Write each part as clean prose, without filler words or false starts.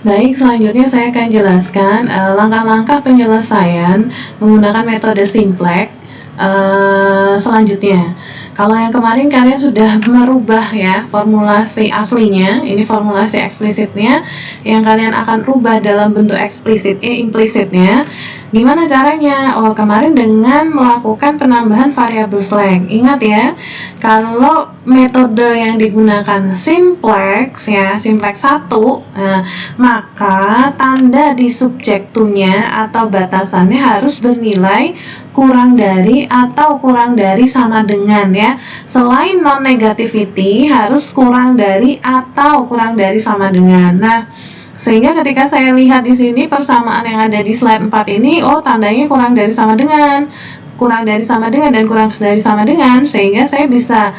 Baik, selanjutnya saya akan jelaskan langkah-langkah penyelesaian menggunakan metode simplex selanjutnya. Kalau yang kemarin kalian sudah merubah ya formulasi aslinya, ini formulasi eksplisitnya yang kalian akan rubah dalam bentuk implisitnya. Gimana caranya? Oh, kemarin dengan melakukan penambahan variabel slack. Ingat ya, kalau metode yang digunakan simplex ya, simplex 1, maka tanda di subject to-nya atau batasannya harus bernilai kurang dari atau kurang dari sama dengan ya. Selain non negativity harus kurang dari atau kurang dari sama dengan. Nah, sehingga ketika saya lihat di sini persamaan yang ada di slide 4 ini, oh tandanya kurang dari sama dengan, kurang dari sama dengan dan kurang dari sama dengan, sehingga saya bisa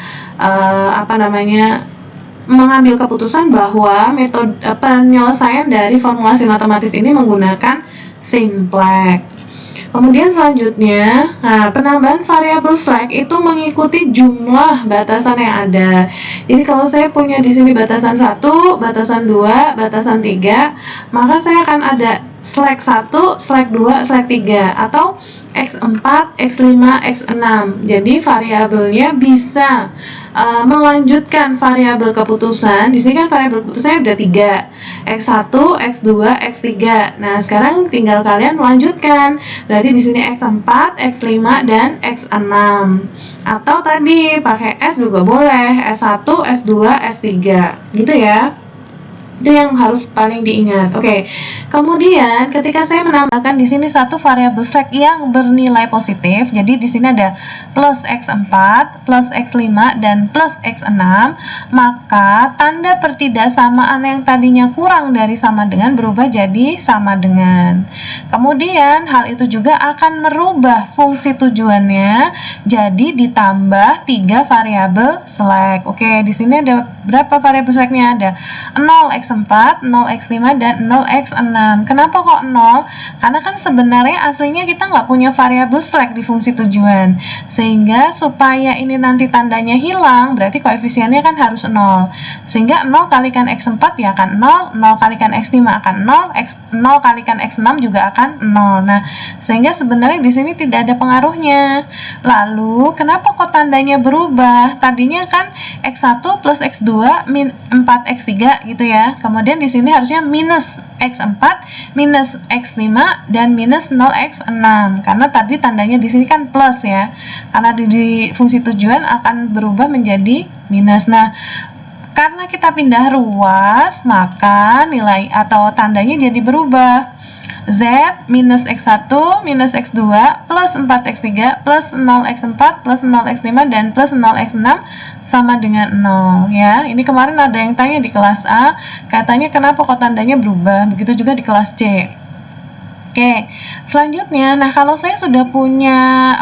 mengambil keputusan bahwa metode penyelesaian dari formulasi matematis ini menggunakan simplex. Kemudian selanjutnya, penambahan variabel slack itu mengikuti jumlah batasan yang ada. Jadi kalau saya punya di sini batasan 1, batasan 2, batasan 3, maka saya akan ada slack 1, slack 2, slack 3 atau X4, X5, X6. Jadi variabelnya bisa melanjutkan variabel keputusan. Di sini kan variabel keputusannya ada 3, X1, X2, X3. Nah, sekarang tinggal kalian melanjutkan. Berarti di sini X4, X5 dan X6. Atau tadi pakai S juga boleh, S1, S2, S3. Gitu ya. Itu yang harus paling diingat. Oke. Kemudian ketika saya menambahkan di sini satu variabel slack yang bernilai positif, jadi di sini ada plus X4, plus X5 dan plus X6, maka tanda pertidaksamaan yang tadinya kurang dari sama dengan berubah jadi sama dengan. Kemudian hal itu juga akan merubah fungsi tujuannya jadi ditambah 3 variabel slack. Oke, di sini ada berapa variabel slacknya? Ada 0x4, 0x5 dan 0x6. Kenapa kok 0? Karena kan sebenarnya aslinya kita nggak punya variabel slack di fungsi tujuan, sehingga supaya ini nanti tandanya hilang berarti koefisiennya kan harus 0, sehingga 0 kalikan x4 ya akan 0, 0 kalikan x5 akan 0, 0 kalikan x6 juga akan 0. Nah, sehingga sebenarnya di sini tidak ada pengaruhnya. Lalu kenapa kok tandanya berubah? Tadinya kan x1 plus x2 min 4x3 gitu ya. Kemudian di sini harusnya minus x4, minus x5 dan minus 0x6. Karena tadi tandanya di sini kan plus ya. Karena di fungsi tujuan akan berubah menjadi minus. Nah, karena kita pindah ruas, maka nilai atau tandanya jadi berubah. Z minus X1 minus X2 plus 4X3 plus 0X4 plus 0X5 dan plus 0X6 sama dengan 0 ya. Ini kemarin ada yang tanya di kelas A, katanya kenapa kok tandanya berubah. Begitu juga di kelas C. Oke, selanjutnya, nah kalau saya sudah punya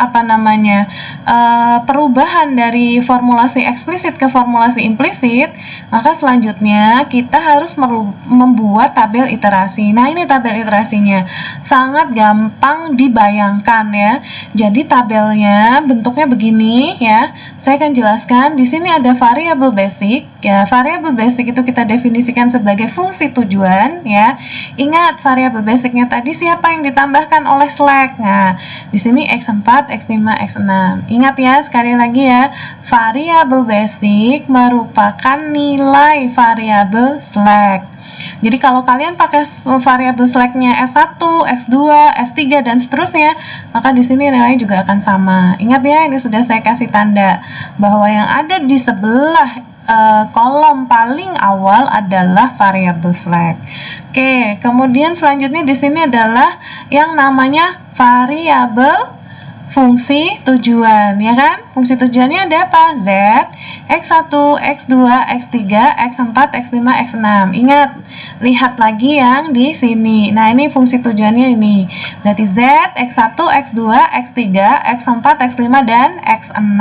perubahan dari formulasi eksplisit ke formulasi implisit, maka selanjutnya kita harus membuat tabel iterasi. Nah, ini tabel iterasinya sangat gampang dibayangkan ya. Jadi tabelnya bentuknya begini ya. Saya akan jelaskan. Di sini ada variabel basic ya. Variabel basic itu kita definisikan sebagai fungsi tujuan ya. Ingat variabel basicnya tadi siapa yang ditambahkan oleh slack. Nah, di sini X4, X5, X6. Ingat ya, sekali lagi ya, variabel basic merupakan nilai variabel slack. Jadi kalau kalian pakai variabel slacknya S1, S2, S3 dan seterusnya, maka di sini nilainya juga akan sama. Ingat ya, ini sudah saya kasih tanda bahwa yang ada di sebelah kolom paling awal adalah variabel slack. Oke, kemudian selanjutnya di sini adalah yang namanya variabel fungsi tujuan, ya kan? Fungsi tujuannya ada apa? Z, X1, X2, X3, X4, X5, X6. Ingat, lihat lagi yang di sini. Nah, ini fungsi tujuannya ini. Berarti Z, X1, X2, X3, X4, X5 dan X6.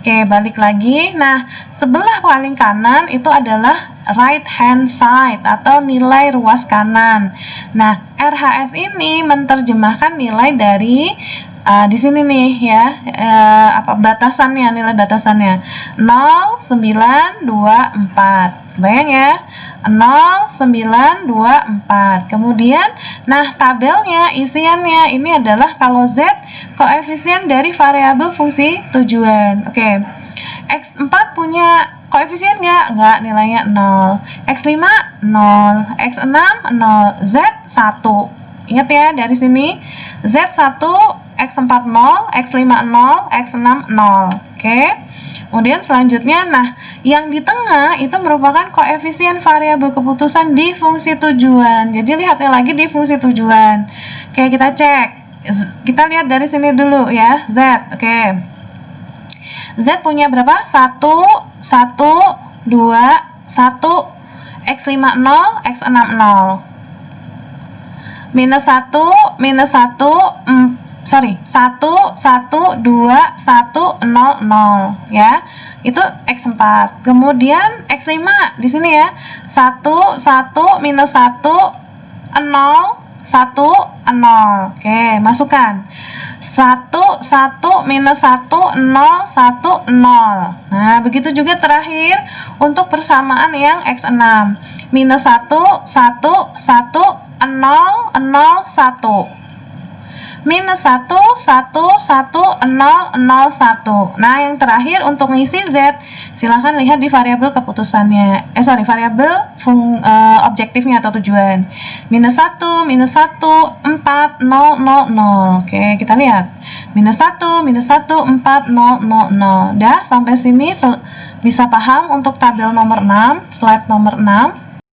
Oke, balik lagi. Nah, sebelah paling kanan itu adalah right hand side atau nilai ruas kanan. Nah, RHS ini menerjemahkan nilai dari Di sini nih ya, apa batasannya, nilai batasannya 0, 9, 2, 4. Bayang ya, 0, 9, 2, 4. Kemudian, nah tabelnya, isiannya ini adalah kalau Z koefisien dari variabel fungsi tujuan. Oke, X4 punya koefisien nggak? Nggak, nilainya 0. X5, 0. X6, 0. Z, 1. Ingat ya, dari sini Z1, X4 0, X5 0, X6 0. Oke. Kemudian selanjutnya, nah, yang di tengah itu merupakan koefisien variabel keputusan di fungsi tujuan. Jadi lihatnya lagi di fungsi tujuan. Oke, kita cek. Kita lihat dari sini dulu ya, Z. Oke. Z punya berapa? 1, 1, 2, 1, X5 0, X6 0. Minus 1, 1, 1, 2, 1, 0, 0 ya. Itu X4. Kemudian X5 di sini ya. 1, 1, minus 1, 0, 1, 0. Oke, masukkan. 1, 1, minus 1, 0, 1, 0. Nah, begitu juga terakhir untuk persamaan yang X6. Minus 1, 1, 1, 0, 0, 1. Minus 1, 1, 1, 0, 0, 1. Nah, yang terakhir untuk ngisi Z, silahkan lihat di variabel keputusannya. Variabel objektifnya atau tujuan. Minus 1, 4, 0, 0, 0. Oke, kita lihat. Minus 1, 4, 0, 0, 0. Dah, sampai sini bisa paham untuk tabel nomor 6, slide nomor 6.